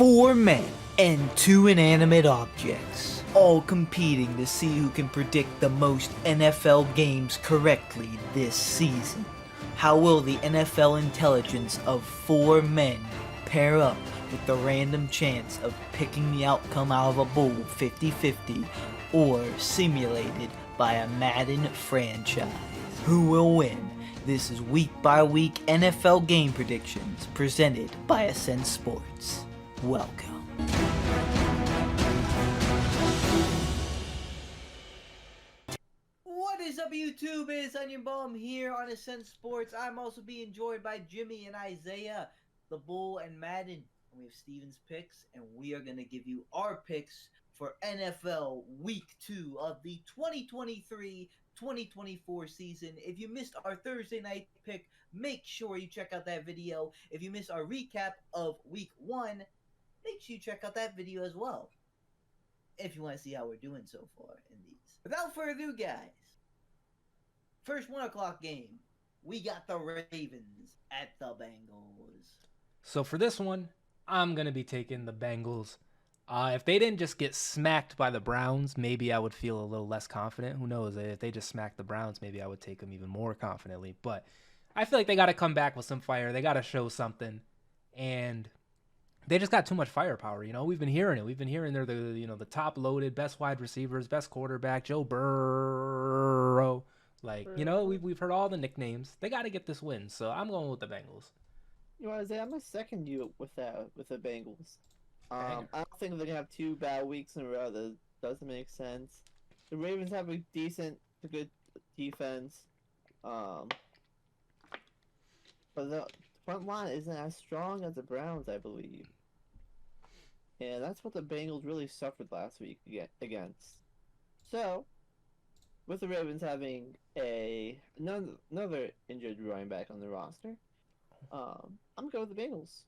Four men and two inanimate objects, all competing to see who can predict the most NFL games correctly this season. How will the NFL intelligence of four men pair up with the random chance of picking the outcome out of a bowl 50-50 or simulated by a Madden franchise? Who will win? This is week by week NFL game predictions presented by Ascend Sports. Welcome. What is up, YouTube? It's Onion Bum here on Ascend Sports. I'm also being joined by Jimmy and Isaiah, the Bull and Madden. And we have Steven's picks, and we are going to give you our picks for NFL Week 2 of the 2023-2024 season. If you missed our Thursday night pick, make sure you check out that video. If you missed our recap of Week 1, make sure you check out that video as well, if you want to see how we're doing so far in these. Without further ado, guys, first 1 o'clock game, we got the Ravens at the Bengals. So for this one, I'm going to be taking the Bengals. If they didn't just get smacked by the Browns, maybe I would feel a little less confident. Who knows? If they just smacked the Browns, maybe I would take them even more confidently. But I feel like they got to come back with some fire. They got to show something. And they just got too much firepower. You know, we've been hearing it. We've been hearing they're the top loaded, best wide receivers, best quarterback, Joe Burrow. We've heard all the nicknames. They got to get this win. So I'm going with the Bengals. You know, Isaiah, I'm gonna second you with the Bengals. I don't think they're gonna have 2 bad weeks in a row. That doesn't make sense. The Ravens have a good defense. But the front line isn't as strong as the Browns, I believe. And that's what the Bengals really suffered last week against. So, with the Ravens having another injured running back on the roster, I'm gonna go with the Bengals.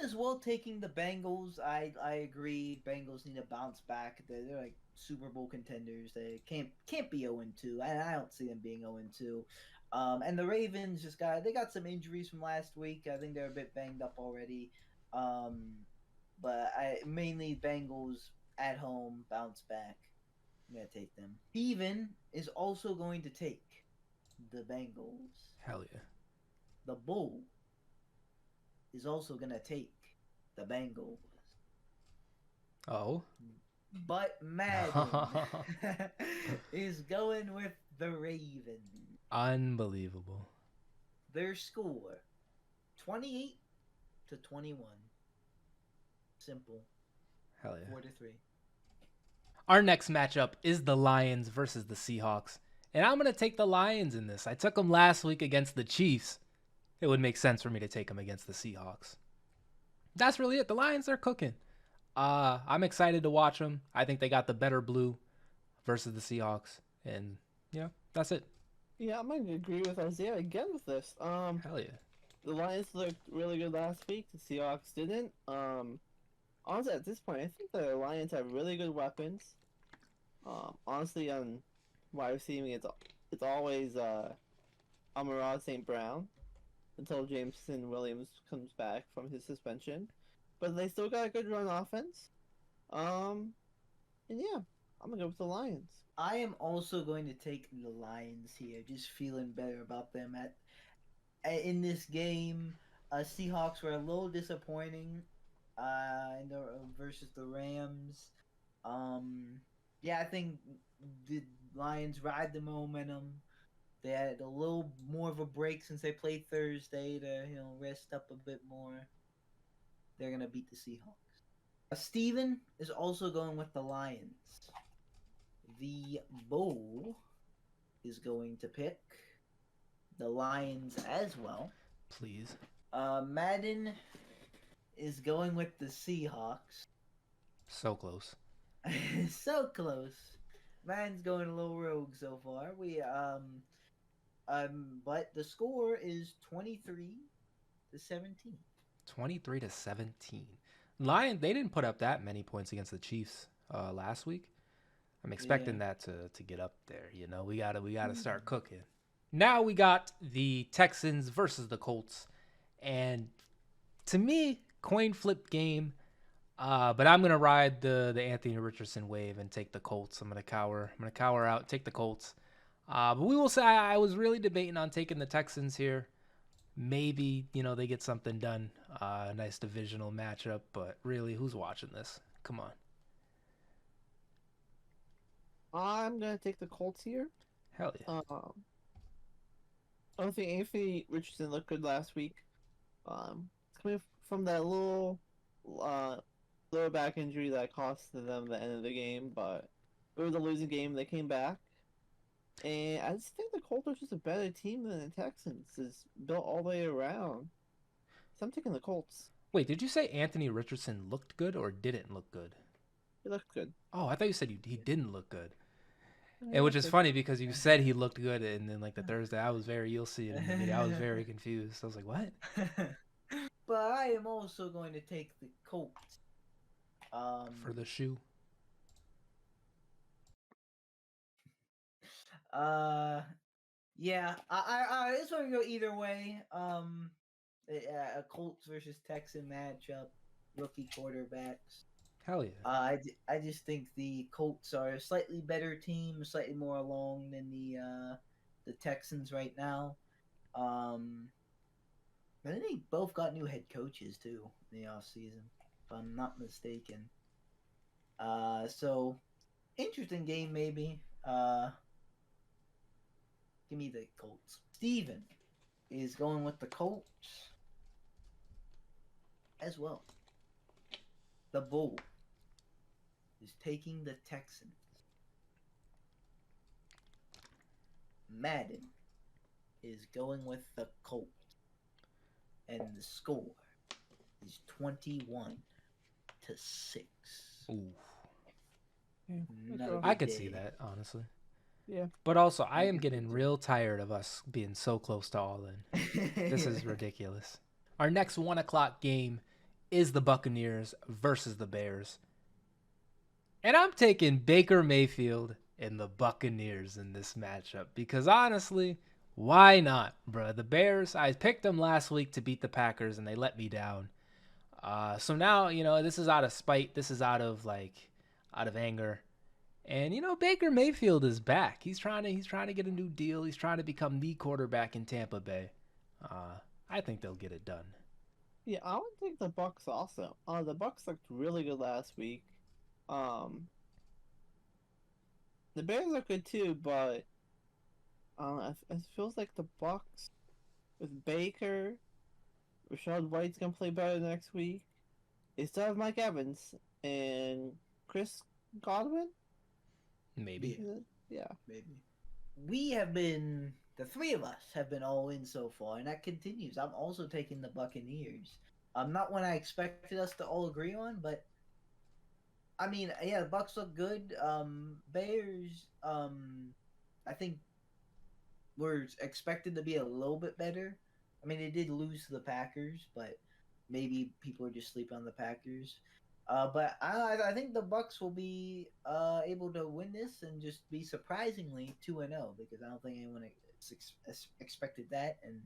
As well, taking the Bengals, I agree. Bengals need to bounce back. They're like Super Bowl contenders. They can't be 0-2. I don't see them being 0-2. And the Ravens they got some injuries from last week. I think they're a bit banged up already. But mainly Bengals at home bounce back. I'm gonna take them. Steven is also going to take the Bengals. Hell yeah. The Bull is also going to take the Bengals. Oh. But Madden is going with the Ravens. Unbelievable. Their score, 28-21. Simple. Hell yeah. 4-3. Our next matchup is the Lions versus the Seahawks. And I'm going to take the Lions in this. I took them last week against the Chiefs. It would make sense for me to take them against the Seahawks. That's really it. The Lions are cooking. I'm excited to watch them. I think they got the better blue versus the Seahawks. And, that's it. Yeah, I'm going to agree with Isaiah again with this. Hell yeah. The Lions looked really good last week. The Seahawks didn't. Honestly, at this point, I think the Lions have really good weapons. Honestly, on wide receiving, it's always Amon-Ra St. Brown until Jameson Williams comes back from his suspension. But they still got a good run offense. And yeah, I'm gonna go with the Lions. I am also going to take the Lions here. Just feeling better about them in this game. Seahawks were a little disappointing versus the Rams. I think the Lions ride the momentum. They had a little more of a break since they played Thursday to rest up a bit more. They're gonna beat the Seahawks. Steven is also going with the Lions. The Bull is going to pick the Lions as well. Please. Madden is going with the Seahawks. So close. So close. Madden's going a little rogue so far. But the score is 23-17. 23-17. Lions, they didn't put up that many points against the Chiefs last week. I'm expecting that to get up there. We gotta start cooking. Now we got the Texans versus the Colts. And to me, coin flip game. But I'm gonna ride the Anthony Richardson wave and take the Colts. I'm gonna cower out, take the Colts. But we will say I was really debating on taking the Texans here. Maybe they get something done. A nice divisional matchup, but really, who's watching this? Come on. I'm gonna take the Colts here. Hell yeah. I don't think Anthony Richardson looked good last week. Coming from that uh, lower back injury that cost them the end of the game, but it was a losing game. They came back, and I just think the Colts are just a better team than the Texans. It's built all the way around. So I'm taking the Colts. Wait, did you say Anthony Richardson looked good or didn't look good? He looked good. Oh, I thought you said he didn't look good. He And which looked is good. funny because you said he looked good, and then like the Thursday, you'll see it in the video. I was very confused. I was like, what? But I am also going to take the Colts. For the shoe. Yeah, I this one go either way. A Colts versus Texan matchup, rookie quarterbacks. Hell yeah. I just think the Colts are a slightly better team, slightly more along than the Texans right now. I think they both got new head coaches too in the off season, if I'm not mistaken. So interesting game maybe. Give me the Colts. Steven is going with the Colts as well. The Bull is taking the Texans. Madden is going with the Colts. And the score is 21-6. Ooh. Yeah, I could see that, honestly. Yeah. But also, I am getting real tired of us being so close to all in. This is ridiculous. Our next 1 o'clock game is the Buccaneers versus the Bears. And I'm taking Baker Mayfield and the Buccaneers in this matchup because honestly, why not, bro? The Bears, I picked them last week to beat the Packers and they let me down. So now, this is out of spite. This is out of anger. And Baker Mayfield is back. He's trying to get a new deal. He's trying to become the quarterback in Tampa Bay. I think they'll get it done. Yeah, I would take the Bucks also. The Bucks looked really good last week. The Bears look good too, but it feels like the Bucks with Baker, Rashad White's gonna play better next week. They still have Mike Evans and Chris Godwin. Maybe. Yeah. Maybe. The three of us have been all in so far, and that continues. I'm also taking the Buccaneers. Not one I expected us to all agree on, but I mean, yeah, the Bucks look good. Bears, I think were expected to be a little bit better. I mean, they did lose to the Packers, but maybe people are just sleeping on the Packers. But I think the Bucks will be able to win this and just be surprisingly 2-0 because I don't think anyone expected that, and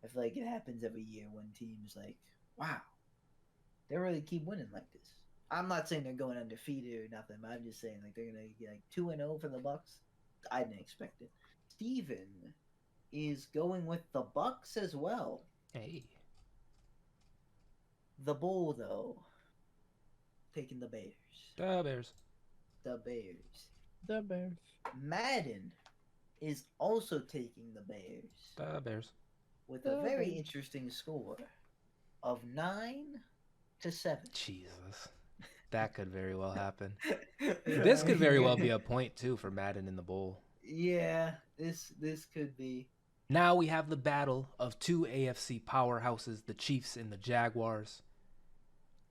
I feel like it happens every year when teams like, wow, they really keep winning like this. I'm not saying they're going undefeated or nothing, but I'm just saying like they're gonna get like 2-0 for the Bucks. I didn't expect it. Steven is going with the Bucks as well. Hey. The Bull though, taking the Bears. The Bears. The Bears. The Bears. Madden is also taking the Bears. The Bears. With a very interesting score of 9-7. Jesus. That could very well happen. This could very well be a point too for Madden in the bowl. Yeah, this could be. Now we have the battle of two AFC powerhouses, the Chiefs and the Jaguars.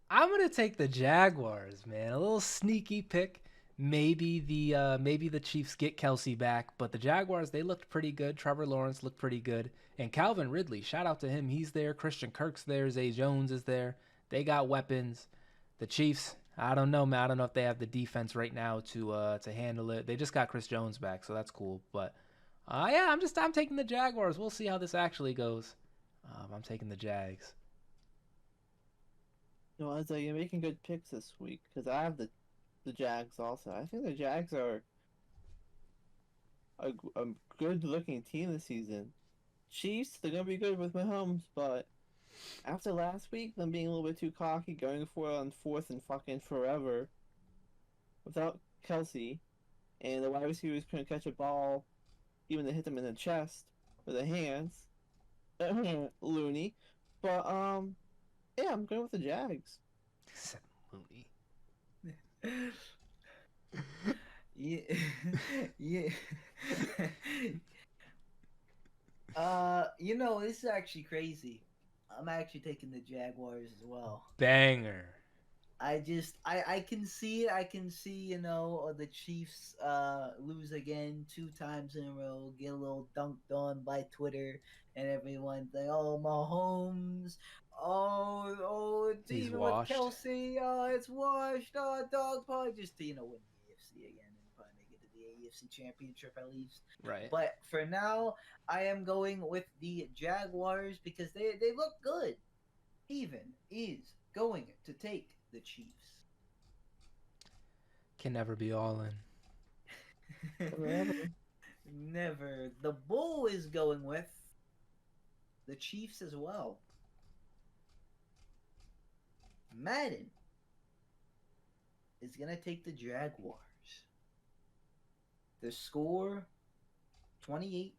I'm gonna take the Jaguars, man. A little sneaky pick. Maybe the Chiefs get Kelsey back, but the Jaguars, they looked pretty good. Trevor Lawrence looked pretty good, and Calvin Ridley, shout out to him. He's there. Christian Kirk's there. Zay Jones is there. They got weapons. The Chiefs, I don't know, man. I don't know if they have the defense right now to handle it. They just got Chris Jones back, so that's cool. But yeah, I'm taking the Jaguars. We'll see how this actually goes. I'm taking the Jags. No, I was like, you're making good picks this week because I have the Jags also. I think the Jags are a good looking team this season. Chiefs, they're gonna be good with Mahomes, but after last week, them being a little bit too cocky, going for it on fourth and fucking forever without Kelsey, and the wide receivers couldn't catch a ball even to hit them in the chest with their hands. Looney. But yeah, I'm going with the Jags. Except Mooney. Yeah. Yeah. This is actually crazy. I'm actually taking the Jaguars as well. Banger. I can see it. I can see, the Chiefs lose again 2 times in a row, get a little dunked on by Twitter and everyone think, oh, Mahomes, it's He's even with washed. Kelsey, it's washed, dog pie, just to, win the AFC again and probably make it to the AFC Championship at least. Right. But for now, I am going with the Jaguars because they look good. Even is going to take the Chiefs. Can never be all in. Forever. Never. The Bull is going with the Chiefs as well. Madden is going to take the Jaguars. The score 28-21.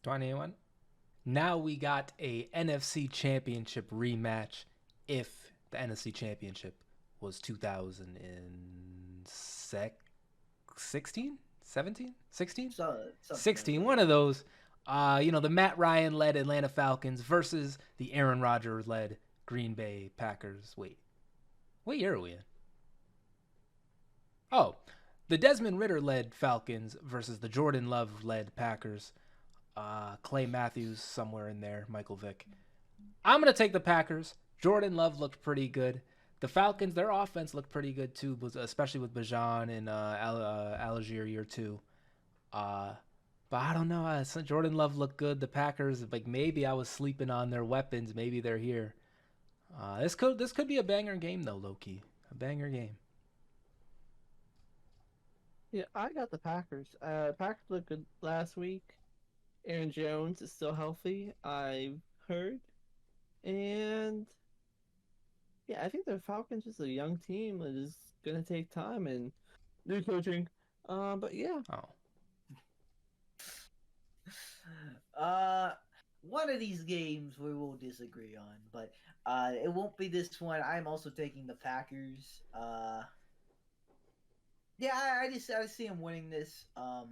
21. Now we got a NFC Championship rematch if the NFC Championship was 2016? 17? 16? 16. Like One of those. The Matt Ryan led Atlanta Falcons versus the Aaron Rodgers led Green Bay Packers. Wait. What year are we in? Oh, the Desmond Ritter led Falcons versus the Jordan Love led Packers. Clay Matthews somewhere in there, Michael Vick. I'm going to take the Packers. Jordan Love looked pretty good. The Falcons, their offense looked pretty good too, especially with Bijan and Algier year 2. But I don't know. Jordan Love looked good. The Packers, maybe I was sleeping on their weapons. Maybe they're here. This could be a banger game though, low key. A banger game. Yeah, I got the Packers. Packers looked good last week. Aaron Jones is still healthy, I've heard. And yeah, I think the Falcons is a young team that is gonna take time and new coaching. But yeah. Oh. One of these games we will disagree on, but it won't be this one. I'm also taking the Packers. Yeah, I see him winning this. I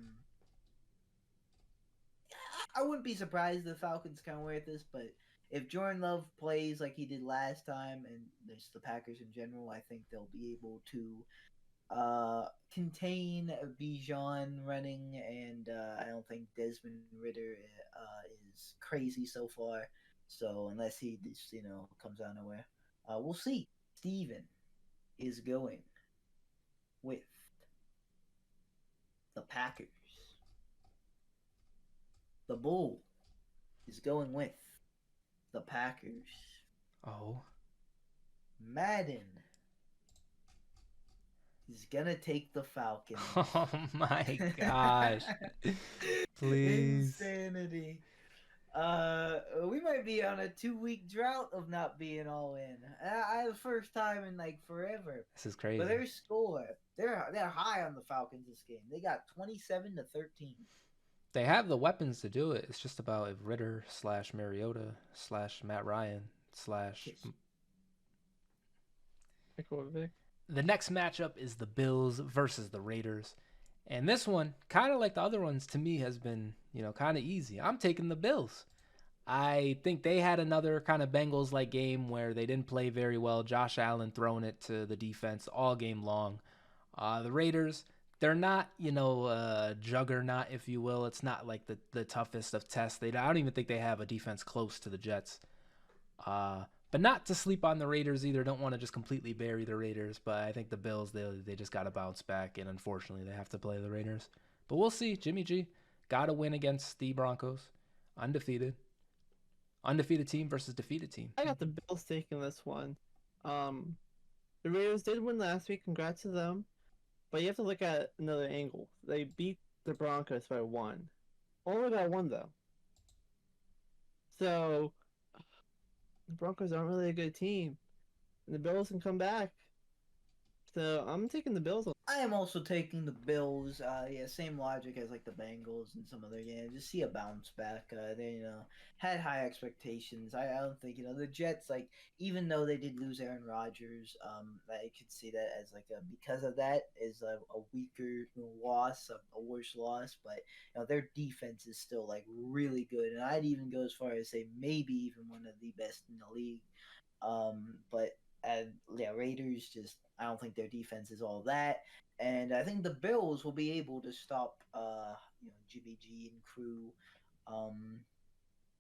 wouldn't be surprised if the Falcons come away with this, but if Jordan Love plays like he did last time, and there's the Packers in general, I think they'll be able to contain Bijan running, and I don't think Desmond Ritter is crazy so far. So unless he just comes out of nowhere, we'll see. Steven is going with the Packers. The Bull is going with the Packers. Oh. Madden is gonna take the Falcons. Oh my gosh. Please. Insanity. We might be on a 2-week drought of not being all in. I the first time in forever. This is crazy. But their score, they're high on the Falcons this game. They got 27-13. They have the weapons to do it. It's just about if Ritter / Mariota / Matt Ryan / Michael Vick. The next matchup is the Bills versus the Raiders. And this one, kind of like the other ones, to me has been, kind of easy. I'm taking the Bills. I think they had another kind of Bengals-like game where they didn't play very well. Josh Allen throwing it to the defense all game long. The Raiders, they're not, a juggernaut, if you will. It's not like the toughest of tests. I don't even think they have a defense close to the Jets. But not to sleep on the Raiders either. Don't want to just completely bury the Raiders. But I think the Bills, they just got to bounce back. And unfortunately, they have to play the Raiders. But we'll see. Jimmy G got to win against the Broncos. Undefeated. Undefeated team versus defeated team. I got the Bills taking this one. Um, the Raiders did win last week. Congrats to them. But you have to look at another angle. They beat the Broncos by one. Only by one though. So the Broncos aren't really a good team. And the Bills can come back. So I'm taking the Bills. I am also taking the Bills. Yeah, same logic as like the Bengals and some other games. Just see a bounce back. They had high expectations. I don't think the Jets, like, even though they did lose Aaron Rodgers, I could see that as like because of that is a weaker loss, a worse loss. But their defense is still like really good, and I'd even go as far as say maybe even one of the best in the league. But yeah, Raiders just I don't think their defense is all that, and I think the Bills will be able to stop Jimmy G and crew,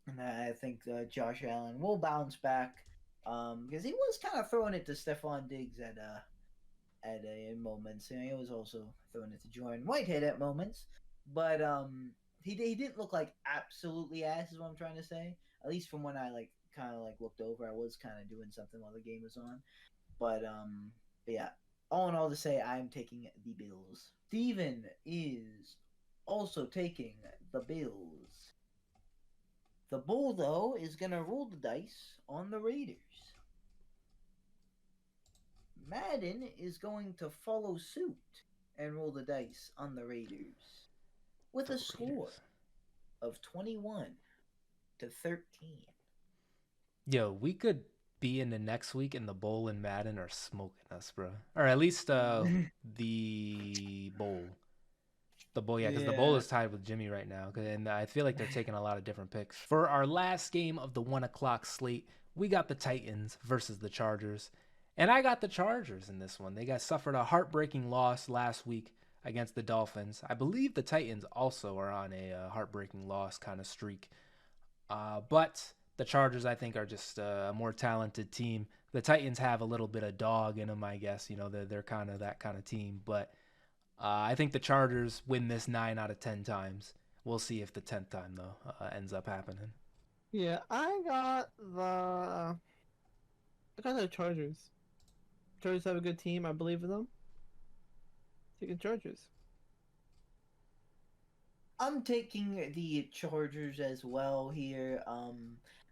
and I think Josh Allen will bounce back because he was kind of throwing it to Stephon Diggs in moments. He was also throwing it to Jordan Whitehead at moments, but he didn't look like absolutely ass is what I'm trying to say. At least from when I like kind of like looked over, I was kind of doing something while the game was on. But yeah, all in all to say, I'm taking the Bills. Steven is also taking the Bills. The Bull though is gonna roll the dice on the Raiders. Madden is going to follow suit and roll the dice on the Raiders with The a score Raiders. of 21-13. Yo, we could be in the next week and the Bowl and Madden are smoking us, bro. Or at least the Bowl. The Bowl, yeah, because the Bowl Yeah. is tied with Jimmy right now. And I feel like they're taking a lot of different picks. For our last game of the 1 o'clock slate, we got the Titans versus the Chargers. And I got the Chargers in this one. They suffered a heartbreaking loss last week against the Dolphins. I believe the Titans also are on a heartbreaking loss kind of streak. But the Chargers, I think, are just a more talented team. The Titans have a little bit of dog in them, I guess. They're kind of that kind of team. But I think the Chargers win this 9 out of 10 times. We'll see if the 10th time, though, ends up happening. Yeah, I got the Chargers. Chargers have a good team. I believe in them. Taking Chargers. I'm taking the Chargers as well here.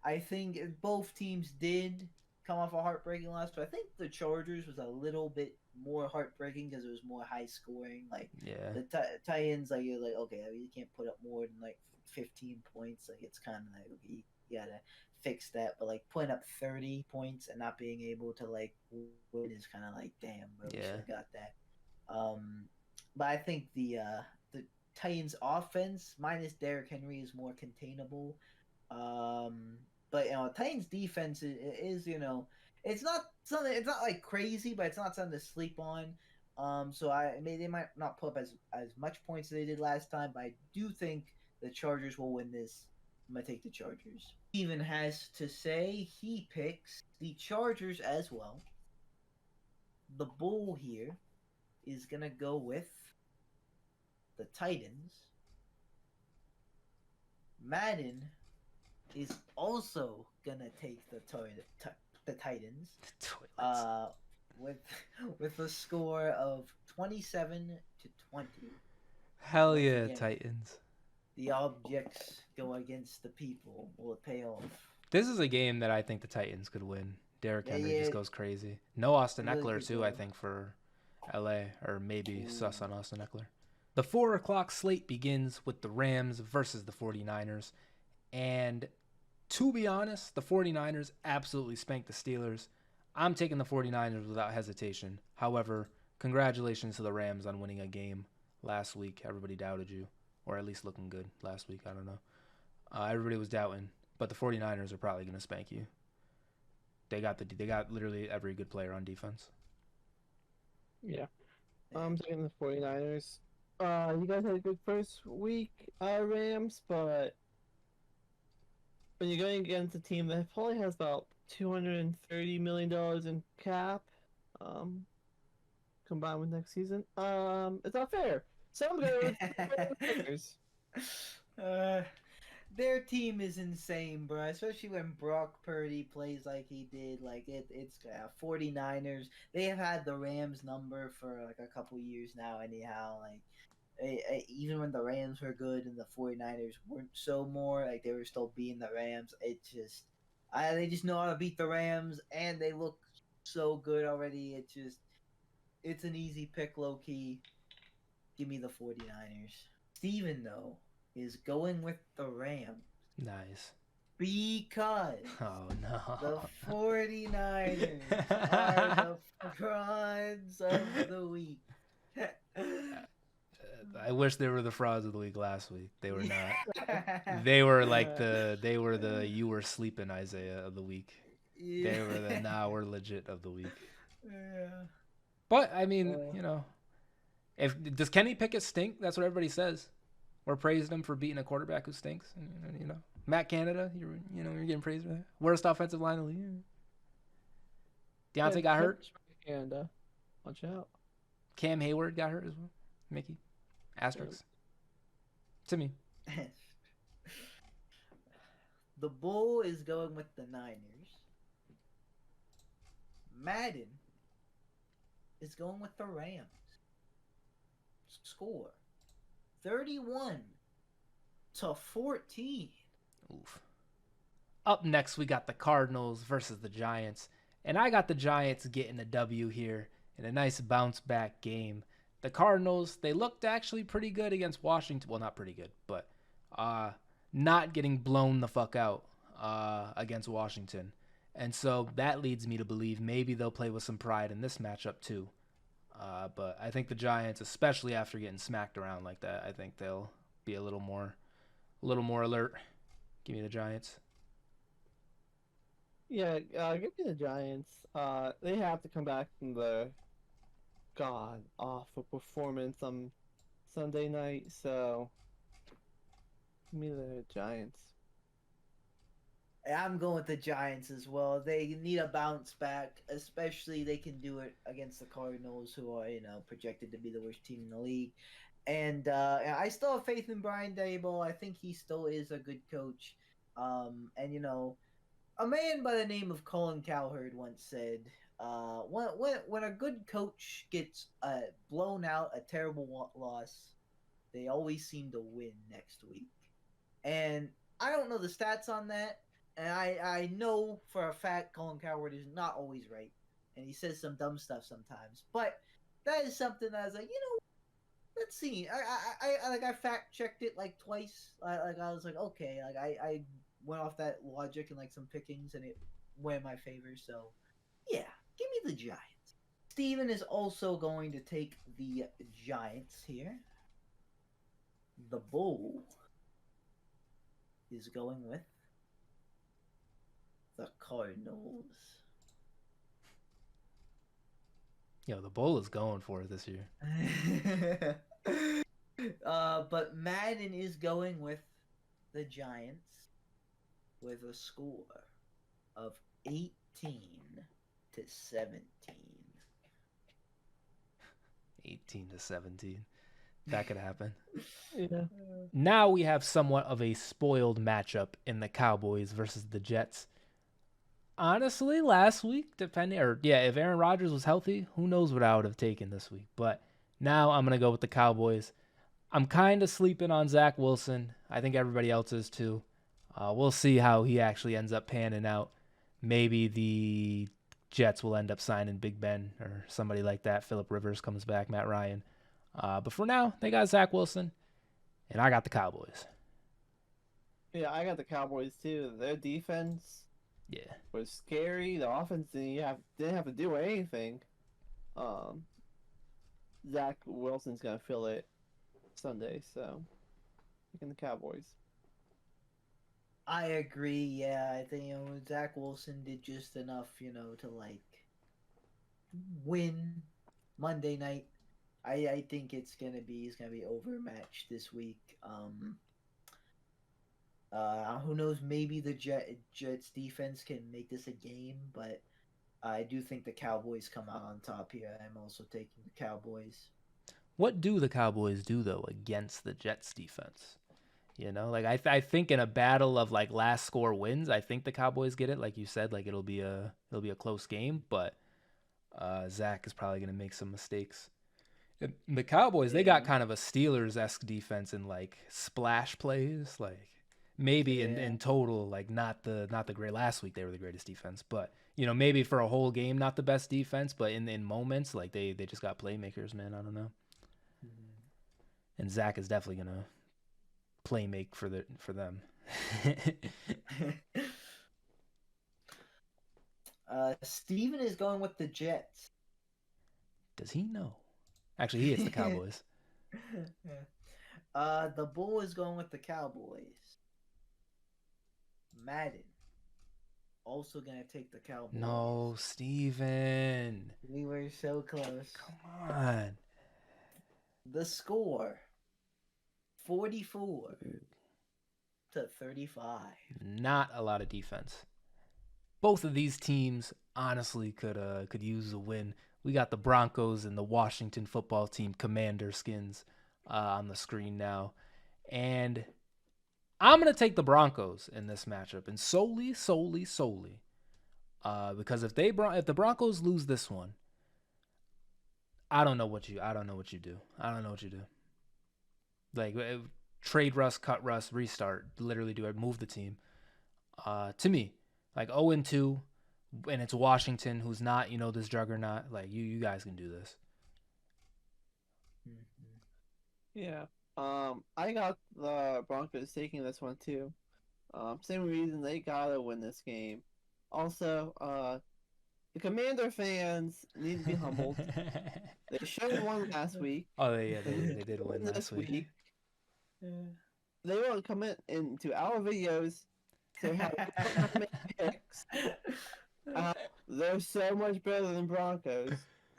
I think both teams did come off a heartbreaking loss, but I think the Chargers was a little bit more heartbreaking because it was more high scoring. Like Yeah. the Titans, like you're like okay, I mean, you can't put up more than like 15 points. Like it's kind of like okay, you gotta fix that. But like putting up 30 points and not being able to like win is kind of like damn, bro, we should Yeah. have got that. Um, but I think the Titans offense minus Derrick Henry is more containable. Um, but Titans defense is it's not something, it's not like crazy, but it's not something to sleep on. So they might not put up as much points as they did last time, but I do think the Chargers will win this. I'm gonna take the Chargers. Steven has to say he picks the Chargers as well. The Bull here is gonna go with the Titans. Madden is also gonna take the Titans Toilets. with with a score of 27-20. Hell Once yeah, again, Titans. the objects go against the people. Will it pay off? This is a game that I think the Titans could win. Derrick Yeah, Henry yeah, just goes crazy. No Austin really Eckler, could too, I go. think, for LA, or maybe Ooh. sus on Austin Eckler. The 4 o'clock slate begins with the Rams versus the 49ers. And to be honest, the 49ers absolutely spanked the Steelers. I'm taking the 49ers without hesitation. However, congratulations to the Rams on winning a game last week. Everybody doubted you, or at least looking good last week. I don't know. Everybody was doubting, but the 49ers are probably going to spank you. They got literally every good player on defense. Yeah. I'm taking the 49ers. You guys had a good first week, Rams, but when you're going against a team that probably has about $230 million in cap, um, combined with next season, it's not fair. So I'm going with the Niners. uh, Their team is insane, bro. Especially when Brock Purdy plays like he did. Like it's 49ers. They have had the Rams number for like a couple years now. Anyhow, like even when the Rams were good and the 49ers weren't so more, like they were still beating the Rams. It just, they just know how to beat the Rams, and they look so good already. It's an easy pick, low key. Give me the 49ers. Steven, though, is going with the Rams Nice. because Oh no. the 49ers are the frauds of the week. I wish they were the frauds of the week last week. They were not. They were like the you were sleeping Isaiah of the week. Yeah. They were the nah, we're legit of the week. Yeah. But I mean, if does Kenny Pickett stink? That's what everybody says. We're praising him for beating a quarterback who stinks. Matt Canada, you're getting praised for that. Worst offensive line in the league. Deontay got hurt. And watch out. Cam Hayward got hurt as well. Mickey, asterisk. To me. The Bull is going with the Niners. Madden is going with the Rams. Score 31-14. Oof. Up next, we got the Cardinals versus the Giants. And I got the Giants getting a W here in a nice bounce back game. The Cardinals, they looked actually pretty good against Washington. Well, not pretty good, but not getting blown the fuck out against Washington. And so that leads me to believe maybe they'll play with some pride in this matchup too. But I think the Giants, especially after getting smacked around like that, I think they'll be a little more alert. Give me the Giants. Yeah, give me the Giants. They have to come back from the god awful performance on Sunday night, so give me the Giants. I'm going with the Giants as well. They need a bounce back, especially they can do it against the Cardinals, who are projected to be the worst team in the league. And I still have faith in Brian Daboll. I think he still is a good coach. And a man by the name of Colin Cowherd once said, when a good coach gets blown out, a terrible loss, they always seem to win next week. And I don't know the stats on that. And I know for a fact Colin Cowherd is not always right. And he says some dumb stuff sometimes. But that is something that I was like, let's see. I fact checked it like twice. I was like, okay, like I went off that logic and like some pickings, and it went in my favor. So yeah, give me the Giants. Steven is also going to take the Giants here. The Bull is going with the Cardinals. Yo, the Bull is going for it this year. But Madden is going with the Giants with a score of 18-17. 18-17. That could happen. Yeah. Now we have somewhat of a spoiled matchup in the Cowboys versus the Jets. Honestly, last week, if Aaron Rodgers was healthy, who knows what I would have taken this week. But now I'm going to go with the Cowboys. I'm kind of sleeping on Zach Wilson. I think everybody else is too. We'll see how he actually ends up panning out. Maybe the Jets will end up signing Big Ben or somebody like that. Phillip Rivers comes back, Matt Ryan. But for now, they got Zach Wilson, and I got the Cowboys. Yeah, I got the Cowboys too. Their defense was scary. The offense didn't have to do anything. Zach Wilson's gonna fill it Sunday, so picking the Cowboys. I agree. Yeah, I think Zach Wilson did just enough, to like win Monday night. I think he's gonna be overmatched this week. Who knows? Maybe the Jets defense can make this a game, but I do think the Cowboys come out on top here. I'm also taking the Cowboys. What do the Cowboys do though against the Jets defense? You know, like I think in a battle of like last score wins, I think the Cowboys get it. Like you said, like it'll be a close game, but Zach is probably gonna make some mistakes. And the Cowboys, they got Yeah. kind of a Steelers-esque defense in like splash plays, like maybe Yeah. in total, like not the great. Last week they were the greatest defense, but you know maybe for a whole game not the best defense, but in moments like they just got playmakers, man. I don't know. And Zach is definitely gonna play make for them. Steven is going with the Jets. Does he know? Actually, he hits the Cowboys. The Bull is going with the Cowboys. Madden also gonna take the Cowboys. No, Steven. We were so close. Come on. The score 44 to 35. Not a lot of defense. Both of these teams honestly could use a win. We got the Broncos and the Washington football team commander skins on the screen now. And I'm going to take the Broncos in this matchup, and solely because if the Broncos lose this one, I don't know what you do. I don't know what you do. Like trade Russ, cut Russ, restart, literally do it, move the team. To me, like 0-2, and it's Washington, who's not, this juggernaut. Like you guys can do this. Yeah. I got the Broncos taking this one too. Same reason they gotta win this game. Also, the Commander fans need to be humbled. They should have won last week. Oh yeah, they did win last week. They won't come into our videos to have make picks. They're so much better than Broncos.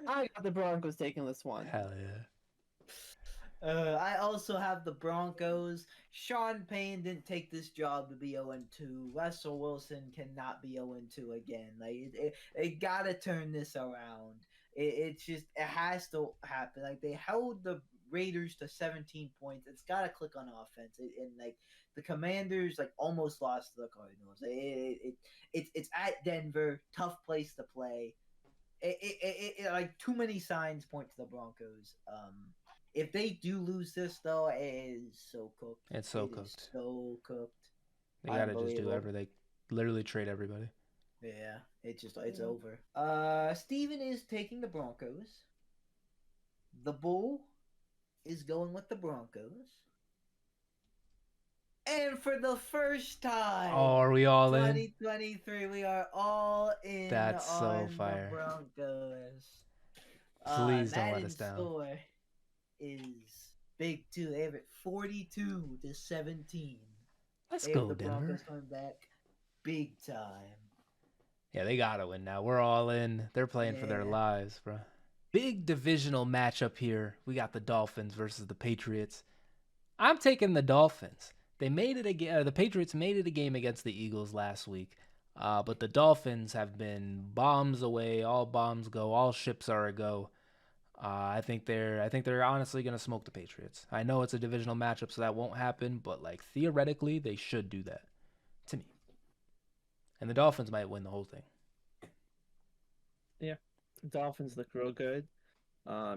I got the Broncos taking this one. Hell yeah. I also have the Broncos. Sean Payne didn't take this job to be 0-2. Russell Wilson cannot be 0-2 again. Like it gotta turn this around. It has to happen. Like they held the Raiders to 17 points. It's gotta click on offense. And like the Commanders like almost lost to the Cardinals. It's at Denver, tough place to play. Like too many signs point to the Broncos. If they do lose this, though, it is so cooked. It's so cooked. So cooked. They gotta just do whatever. They literally trade everybody. Yeah, it's over. Steven is taking the Broncos. The Bull is going with the Broncos. And for the first time, Oh, are we all in? 2023, we are all in. That's so fire. The Broncos. Please don't let us down. Score is big too. They have it 42-17. Let's go, the Denver. Broncos coming back big time. Yeah, they gotta win now. We're all in. They're playing for their lives, bro. Big divisional matchup here. We got the Dolphins versus the Patriots. I'm taking the Dolphins. They made it again. The Patriots made it a game against the Eagles last week, but the Dolphins have been bombs away. All bombs go. All ships are a go. I think they're honestly gonna smoke the Patriots. I know it's a divisional matchup, so that won't happen. But like theoretically, they should do that, to me. And the Dolphins might win the whole thing. Yeah, Dolphins look real good.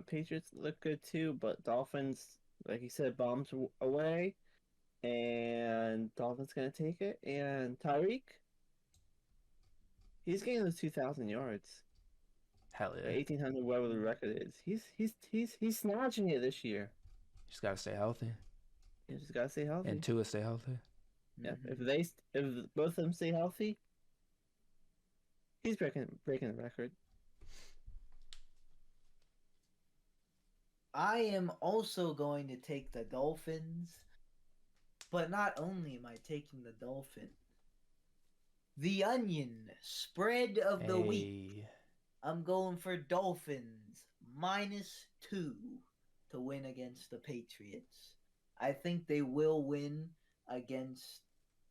Patriots look good too, but Dolphins, like you said, bombs away, and Dolphins gonna take it. And Tyreek, he's getting those 2,000 yards. Hell yeah. 1,800, whatever the record is. He's snatching it this year. Just gotta stay healthy. You just gotta stay healthy. And Tua stay healthy. Yeah, if both of them stay healthy, he's breaking the record. I am also going to take the Dolphins, but not only am I taking the Dolphins, the onion spread of the week. I'm going for Dolphins -2 to win against the Patriots. I think they will win against.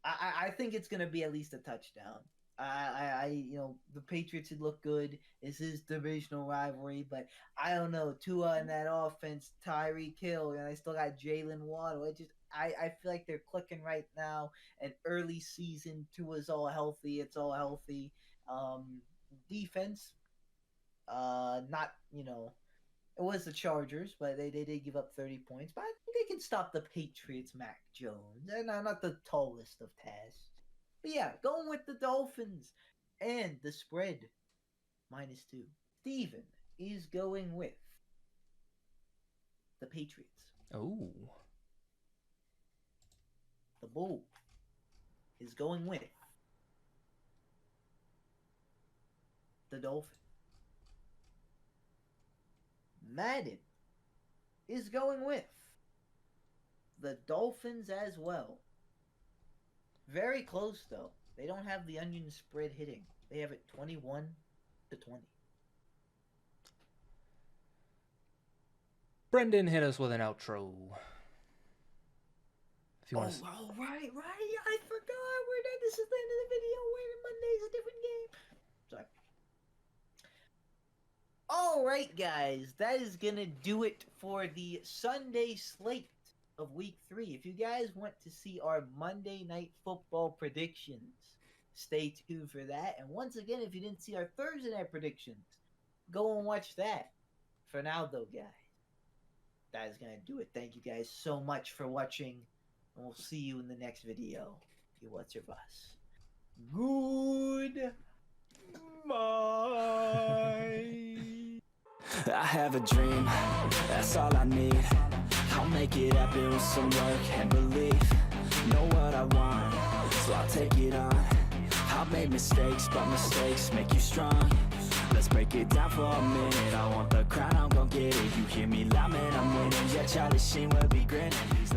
I think it's going to be at least a touchdown. The Patriots had looked good. This is divisional rivalry, but I don't know. Tua in that offense, Tyreek Hill, and I still got Jalen Waddle. I feel like they're clicking right now. An early season, Tua's all healthy. It's all healthy. Defense, not it was the Chargers, but they did give up 30 points. But I think they can stop the Patriots, Mac Jones. They're not the tallest of tasks. But yeah, going with the Dolphins. And the spread, -2. Steven is going with the Patriots. Oh. The Bull is going with the Dolphins. Madden is going with the Dolphins as well. Very close though. They don't have the onion spread hitting. They have it 21-20. Brenden, hit us with an outro. If you want to. Oh, right. I forgot. This is the end of the video. Monday's a different game. Sorry. All right, guys. That is going to do it for the Sunday slate of Week 3. If you guys want to see our Monday Night Football predictions, stay tuned for that. And once again, if you didn't see our Thursday night predictions, go and watch that. For now, though, guys, that is going to do it. Thank you guys so much for watching, and we'll see you in the next video. You What's Your Bus? Good. Bye. I have a dream, that's all I need. I'll make it happen with some work and belief. Know what I want, so I'll take it on. I've made mistakes, but mistakes make you strong. Let's break it down for a minute. I want the crown, I'm gon' get it. You hear me loud, man, I'm winning. Yeah, Charlie Sheen will be grinning. These